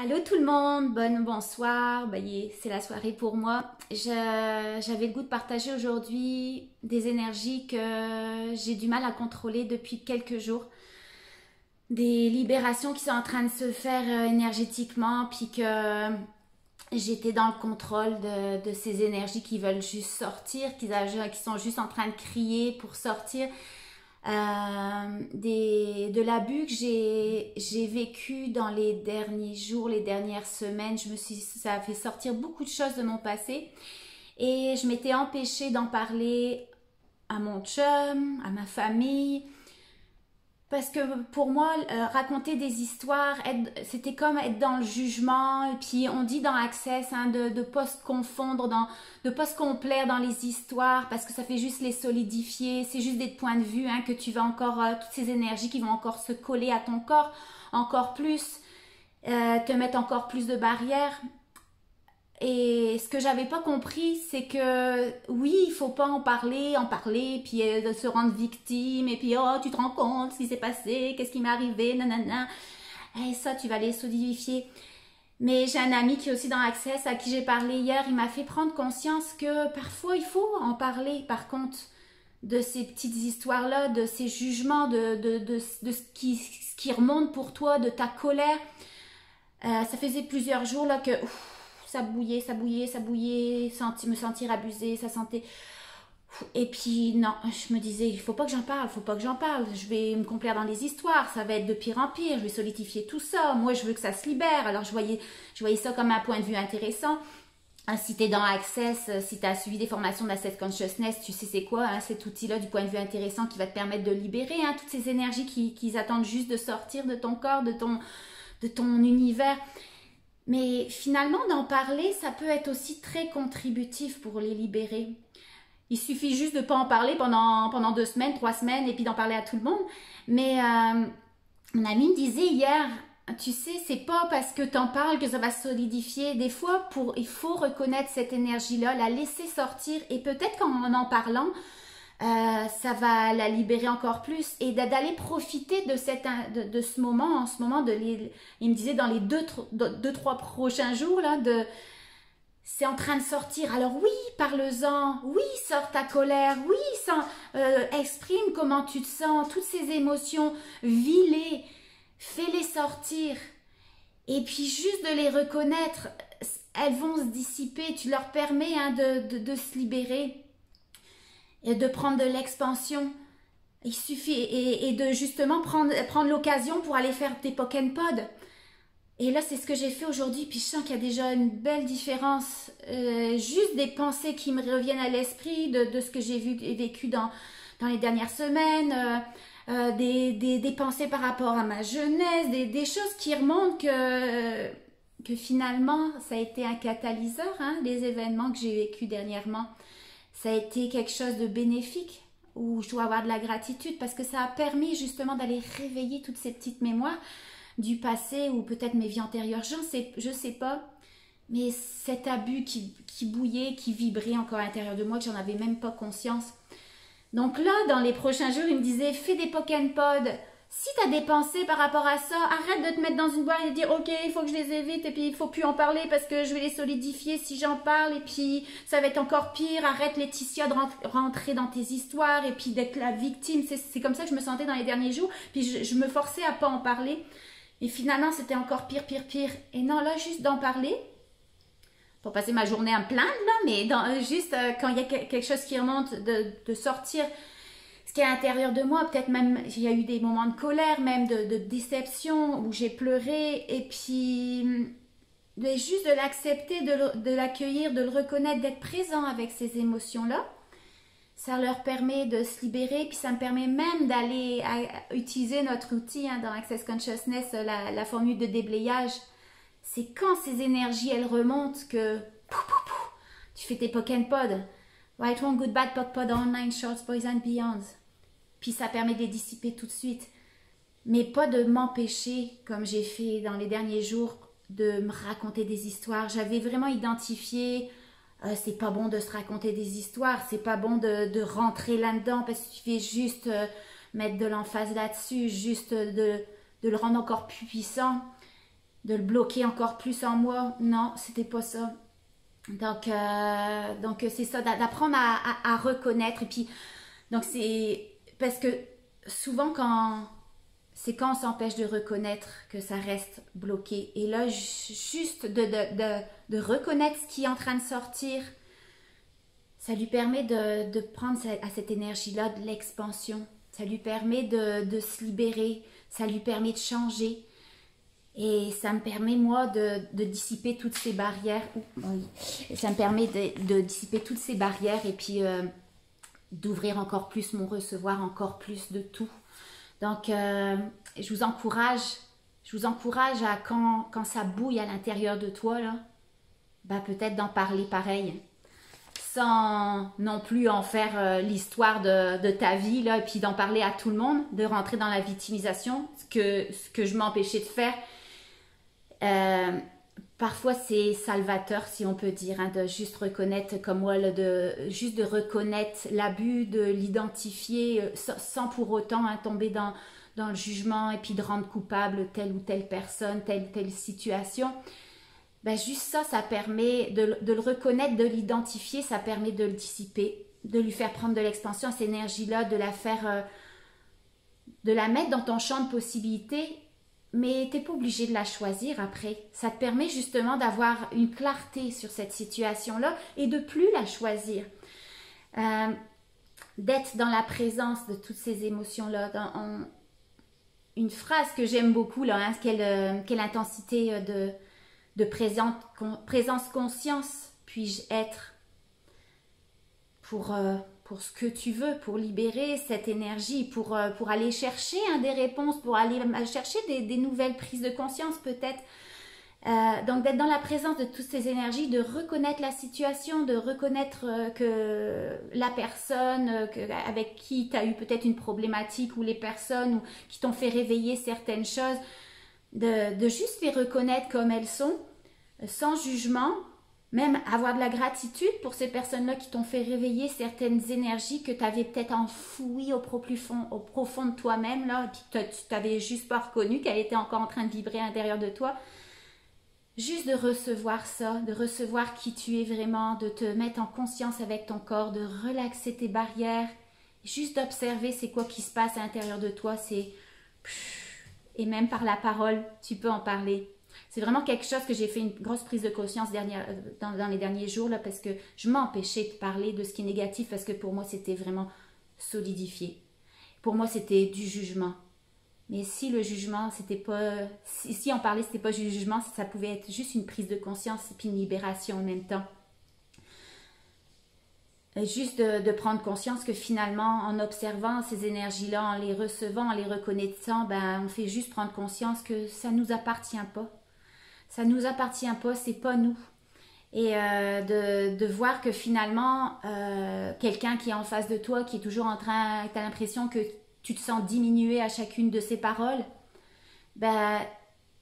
Allô tout le monde, bonsoir, c'est la soirée pour moi. J'avais le goût de partager aujourd'hui des énergies que j'ai du mal à contrôler depuis quelques jours. Des libérations qui sont en train de se faire énergétiquement, puis que j'étais dans le contrôle de ces énergies qui veulent juste sortir, qui sont juste en train de crier pour sortir. De l'abus que j'ai vécu dans les derniers jours, les dernières semaines. Ça a fait sortir beaucoup de choses de mon passé et je m'étais empêchée d'en parler à mon chum, à ma famille. Parce que pour moi, raconter des histoires, c'était comme être dans le jugement. Et puis on dit dans Access de ne pas se confondre, de ne pas se complaire dans les histoires parce que ça fait juste les solidifier. C'est juste des points de vue que tu vas encore, toutes ces énergies qui vont encore se coller à ton corps, encore plus, te mettre encore plus de barrières. Et ce que j'avais pas compris, c'est que oui, il faut pas en parler, puis de se rendre victime, et puis oh, tu te rends compte ce qui s'est passé, qu'est-ce qui m'est arrivé, nanana. Et ça, tu vas les solidifier. Mais j'ai un ami qui est aussi dans Access, à qui j'ai parlé hier, il m'a fait prendre conscience que parfois il faut en parler, par contre, de ces petites histoires-là, de ces jugements, de ce qui remonte pour toi, de ta colère. Ça faisait plusieurs jours là que ça bouillait, me sentir abusée, ça sentait... Et puis non, je me disais, il faut pas que j'en parle, je vais me complaire dans les histoires, ça va être de pire en pire, je vais solidifier tout ça, moi je veux que ça se libère. Alors je voyais ça comme un point de vue intéressant. Si tu es dans Access, si tu as suivi des formations d'Access Consciousness, tu sais c'est quoi cet outil-là du point de vue intéressant qui va te permettre de libérer toutes ces énergies qui attendent juste de sortir de ton corps, de ton univers. Mais finalement, d'en parler, ça peut être aussi très contributif pour les libérer. Il suffit juste de ne pas en parler pendant 2 semaines, 3 semaines, et puis d'en parler à tout le monde. Mais mon ami me disait hier, tu sais, c'est pas parce que tu en parles que ça va se solidifier. Des fois, il faut reconnaître cette énergie-là, la laisser sortir, et peut-être qu'en en parlant, ça va la libérer encore plus et d'aller profiter de ce moment, il me disait dans les 2-3 prochains jours là, c'est en train de sortir. Alors oui, parle-en, oui, sors ta colère, oui, exprime comment tu te sens, toutes ces émotions, vis-les, fais-les sortir. Et puis juste de les reconnaître, elles vont se dissiper, tu leur permets de se libérer. Et de prendre de l'expansion. Il suffit et de justement prendre l'occasion pour aller faire tes Pokémon Pod. Et là, c'est ce que j'ai fait aujourd'hui. Puis je sens qu'il y a déjà une belle différence. Juste des pensées qui me reviennent à l'esprit de ce que j'ai vu et vécu dans les dernières semaines. Des pensées par rapport à ma jeunesse. Des choses qui remontent que finalement, ça a été un catalyseur. Les événements que j'ai vécus dernièrement. Ça a été quelque chose de bénéfique où je dois avoir de la gratitude parce que ça a permis justement d'aller réveiller toutes ces petites mémoires du passé ou peut-être mes vies antérieures. Je sais pas, mais cet abus qui bouillait, qui vibrait encore à l'intérieur de moi, que j'en avais même pas conscience. Donc là, dans les prochains jours, il me disait, fais des Pokémon Pod. Si tu as des pensées par rapport à ça, arrête de te mettre dans une boîte et de dire ok, il faut que je les évite et puis il faut plus en parler parce que je vais les solidifier si j'en parle et puis ça va être encore pire. Arrête Laetitia de rentrer dans tes histoires et puis d'être la victime. C'est comme ça que je me sentais dans les derniers jours. Puis je me forçais à pas en parler et finalement c'était encore pire. Et non, là juste d'en parler, pour passer ma journée à me plaindre là, mais juste quand il y a quelque chose qui remonte, de sortir ce qui est à l'intérieur de moi, peut-être même, il y a eu des moments de colère, même de déception, où j'ai pleuré, et puis juste de l'accepter, de l'accueillir, de le reconnaître, d'être présent avec ces émotions-là, ça leur permet de se libérer, puis ça me permet même d'aller utiliser notre outil dans Access Consciousness, la formule de déblayage. C'est quand ces énergies, elles remontent que tu fais tes Pokémon Pod. Right, wrong, good, bad, POC, pod, online, shorts, boys and beyonds. Puis ça permet de les dissiper tout de suite. Mais pas de m'empêcher, comme j'ai fait dans les derniers jours, de me raconter des histoires. J'avais vraiment identifié, c'est pas bon de se raconter des histoires, c'est pas bon de rentrer là-dedans parce que tu fais juste mettre de l'emphase là-dessus, juste de le rendre encore plus puissant. de le bloquer encore plus en moi. Non, c'était pas ça. Donc c'est ça, d'apprendre à reconnaître. Et puis, donc c'est parce que souvent quand on s'empêche de reconnaître que ça reste bloqué. Et là, juste de reconnaître ce qui est en train de sortir, ça lui permet de prendre à cette énergie-là de l'expansion. Ça lui permet de se libérer, ça lui permet de changer. Et ça me permet, moi, de dissiper toutes ces barrières. Oui. Ça me permet de dissiper toutes ces barrières et puis d'ouvrir encore plus mon recevoir, encore plus de tout. Donc, je vous encourage à quand ça bouille à l'intérieur de toi, là, ben peut-être d'en parler pareil. Sans non plus en faire l'histoire de ta vie, là, et puis d'en parler à tout le monde, de rentrer dans la victimisation, ce que je m'empêchais de faire. Parfois c'est salvateur, si on peut dire, hein, de juste reconnaître, comme moi, juste de reconnaître l'abus, de l'identifier sans pour autant tomber dans le jugement et puis de rendre coupable telle ou telle personne, telle ou telle situation. Ben juste ça permet de le reconnaître, de l'identifier, ça permet de le dissiper, de lui faire prendre de l'expansion, cette énergie-là, de la mettre dans ton champ de possibilités. Mais tu n'es pas obligé de la choisir après. Ça te permet justement d'avoir une clarté sur cette situation-là et de plus la choisir. D'être dans la présence de toutes ces émotions-là. Une phrase que j'aime beaucoup, là, hein, quelle intensité de présence conscience puis-je être pour ce que tu veux, pour libérer cette énergie, pour aller chercher des réponses, pour aller chercher des nouvelles prises de conscience peut-être. Donc d'être dans la présence de toutes ces énergies, de reconnaître la situation, de reconnaître que la personne avec qui tu as eu peut-être une problématique ou les personnes qui t'ont fait réveiller certaines choses, de juste les reconnaître comme elles sont, sans jugement. Même avoir de la gratitude pour ces personnes-là qui t'ont fait réveiller certaines énergies que tu avais peut-être enfouies au profond de toi-même, là, puis tu t'avais juste pas reconnu qu'elle était encore en train de vibrer à l'intérieur de toi. Juste de recevoir ça, de recevoir qui tu es vraiment, de te mettre en conscience avec ton corps, de relaxer tes barrières, juste d'observer c'est quoi qui se passe à l'intérieur de toi, et même par la parole, tu peux en parler. C'est vraiment quelque chose que j'ai fait une grosse prise de conscience dans les derniers jours, là, parce que je m'empêchais de parler de ce qui est négatif, parce que pour moi, c'était vraiment solidifié. Pour moi, c'était du jugement. Mais si le jugement, c'était pas... Si on parlait, c'était pas du jugement, ça pouvait être juste une prise de conscience et puis une libération en même temps. Et juste de prendre conscience que finalement, en observant ces énergies-là, en les recevant, en les reconnaissant, ben, on fait juste prendre conscience que ça nous appartient pas. Ça nous appartient pas, c'est pas nous. Et de voir que finalement, quelqu'un qui est en face de toi, qui est toujours en train, tu as l'impression que tu te sens diminué à chacune de ses paroles, ben,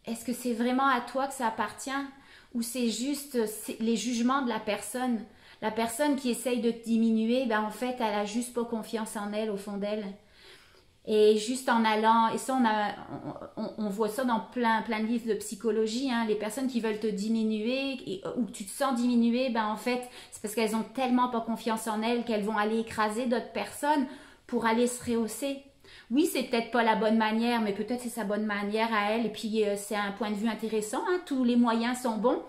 est-ce que c'est vraiment à toi que ça appartient? Ou c'est juste les jugements de la personne? La personne qui essaye de te diminuer, ben, en fait, elle a juste pas confiance en elle, au fond d'elle. Et juste en allant, et ça on voit ça dans plein de livres de psychologie, hein, les personnes qui veulent te diminuer ou que tu te sens diminuer, ben en fait c'est parce qu'elles ont tellement pas confiance en elles qu'elles vont aller écraser d'autres personnes pour aller se rehausser. Oui, c'est peut-être pas la bonne manière, mais peut-être c'est sa bonne manière à elle, et puis c'est un point de vue intéressant, hein, tous les moyens sont bons.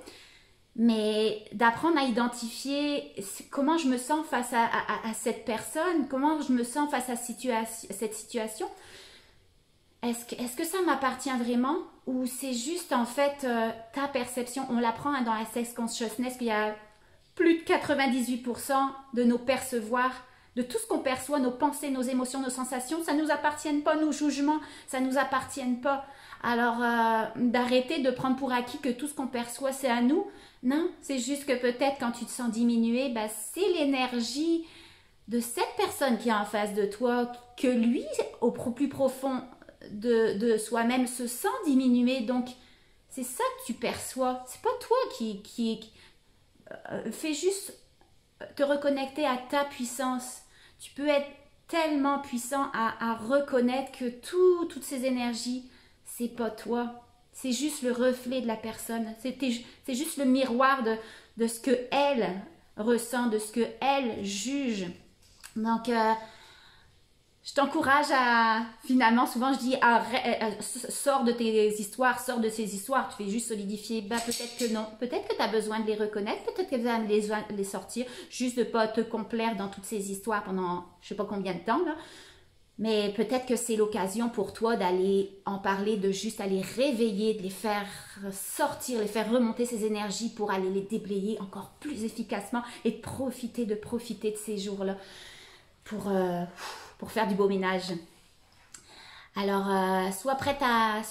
Mais d'apprendre à identifier comment je me sens face à cette personne, comment je me sens face à cette situation. Est-ce que ça m'appartient vraiment ou c'est juste en fait ta perception? On l'apprend dans la Sex Consciousness qu'il y a plus de 98% de nos percevoirs, de tout ce qu'on perçoit, nos pensées, nos émotions, nos sensations, ça ne nous appartient pas, nos jugements, ça ne nous appartient pas. Alors d'arrêter de prendre pour acquis que tout ce qu'on perçoit c'est à nous. Non, c'est juste que peut-être quand tu te sens diminué, ben, c'est l'énergie de cette personne qui est en face de toi, que lui, au plus profond de soi-même, se sent diminué. Donc, c'est ça que tu perçois. C'est pas toi qui fais juste te reconnecter à ta puissance. Tu peux être tellement puissant à reconnaître que toutes ces énergies, c'est pas toi. C'est juste le reflet de la personne. C'est juste le miroir de ce qu'elle ressent, de ce qu'elle juge. Donc, je t'encourage à, finalement, souvent je dis, sors de tes histoires, sors de ces histoires, tu fais juste solidifier. Ben, peut-être que non, peut-être que tu as besoin de les reconnaître, peut-être que tu as besoin de les sortir, juste de ne pas te complaire dans toutes ces histoires pendant je ne sais pas combien de temps, là. Mais peut-être que c'est l'occasion pour toi d'aller en parler, de juste aller réveiller, de les faire sortir, les faire remonter ces énergies pour aller les déblayer encore plus efficacement et de profiter de ces jours-là pour faire du beau ménage. Alors, sois prêt à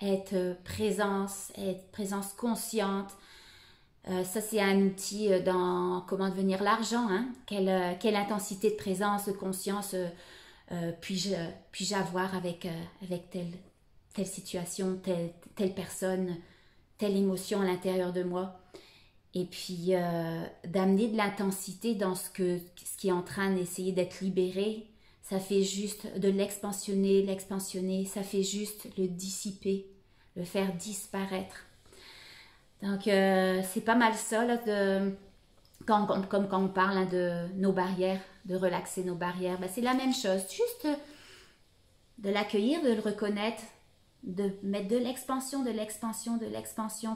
être présence consciente. Ça, c'est un outil dans comment devenir l'argent. Hein? Quelle intensité de présence, de conscience puis-je avoir avec telle situation, telle personne, telle émotion à l'intérieur de moi. Et puis, d'amener de l'intensité dans ce qui est en train d'essayer d'être libéré. Ça fait juste de l'expansionner, ça fait juste le dissiper, le faire disparaître. Donc, c'est pas mal ça, là, comme quand on parle hein, de nos barrières, de relaxer nos barrières. Ben, c'est la même chose, juste de l'accueillir, de le reconnaître, de mettre de l'expansion.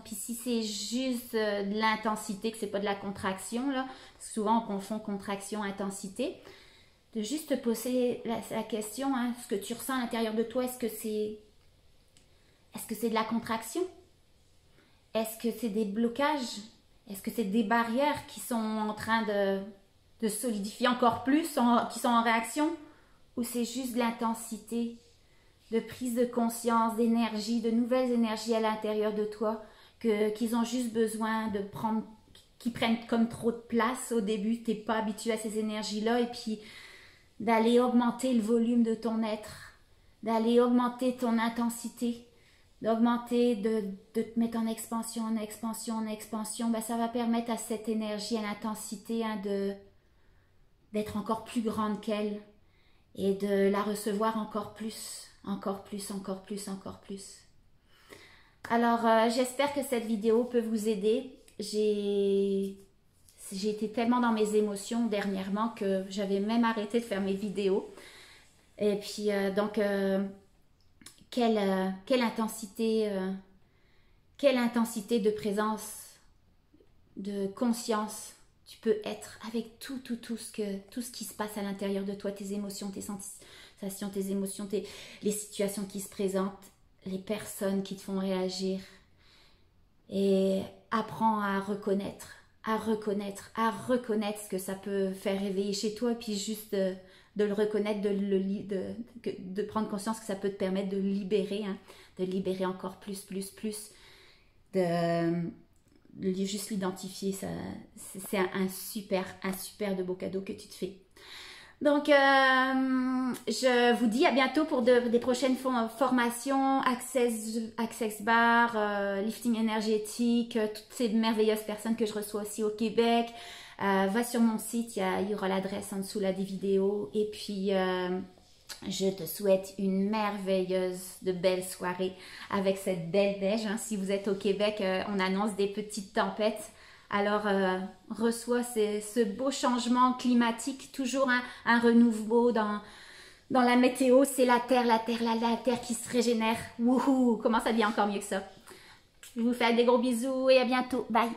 Puis si c'est juste de l'intensité, que c'est pas de la contraction, là, souvent on confond contraction, intensité, de juste te poser la question, hein, ce que tu ressens à l'intérieur de toi, est-ce que c'est de la contraction? Est-ce que c'est des blocages? Est-ce que c'est des barrières qui sont en train de solidifier encore plus, qui sont en réaction? Ou c'est juste de l'intensité, de prise de conscience, d'énergie, de nouvelles énergies à l'intérieur de toi, qu'ils ont juste besoin de prendre, qui prennent comme trop de place au début, tu n'es pas habitué à ces énergies-là, et puis d'aller augmenter le volume de ton être, d'aller augmenter ton intensité, d'augmenter, de te mettre en expansion, ben ça va permettre à cette énergie, à l'intensité hein, d'être encore plus grande qu'elle et de la recevoir encore plus. Alors, j'espère que cette vidéo peut vous aider. J'ai été tellement dans mes émotions dernièrement que j'avais même arrêté de faire mes vidéos. Et puis, quelle intensité de présence, de conscience tu peux être avec tout ce qui se passe à l'intérieur de toi, tes émotions, tes sensations, tes émotions, les situations qui se présentent, les personnes qui te font réagir. Et apprends à reconnaître ce que ça peut faire réveiller chez toi, puis juste de le reconnaître, de prendre conscience que ça peut te permettre de libérer, hein, de libérer encore plus, de juste l'identifier, c'est un super de beau cadeau que tu te fais. Donc, je vous dis à bientôt pour des prochaines formations, Access Bar, lifting énergétique, toutes ces merveilleuses personnes que je reçois aussi au Québec. Va sur mon site, il y aura l'adresse en dessous là des vidéos. Et puis, je te souhaite une merveilleuse, de belle soirée avec cette belle neige. Hein. Si vous êtes au Québec, on annonce des petites tempêtes. Alors, reçois ce beau changement climatique, toujours un renouveau dans la météo. C'est la terre qui se régénère. Wouhou! Comment ça devient encore mieux que ça? Je vous fais des gros bisous et à bientôt. Bye!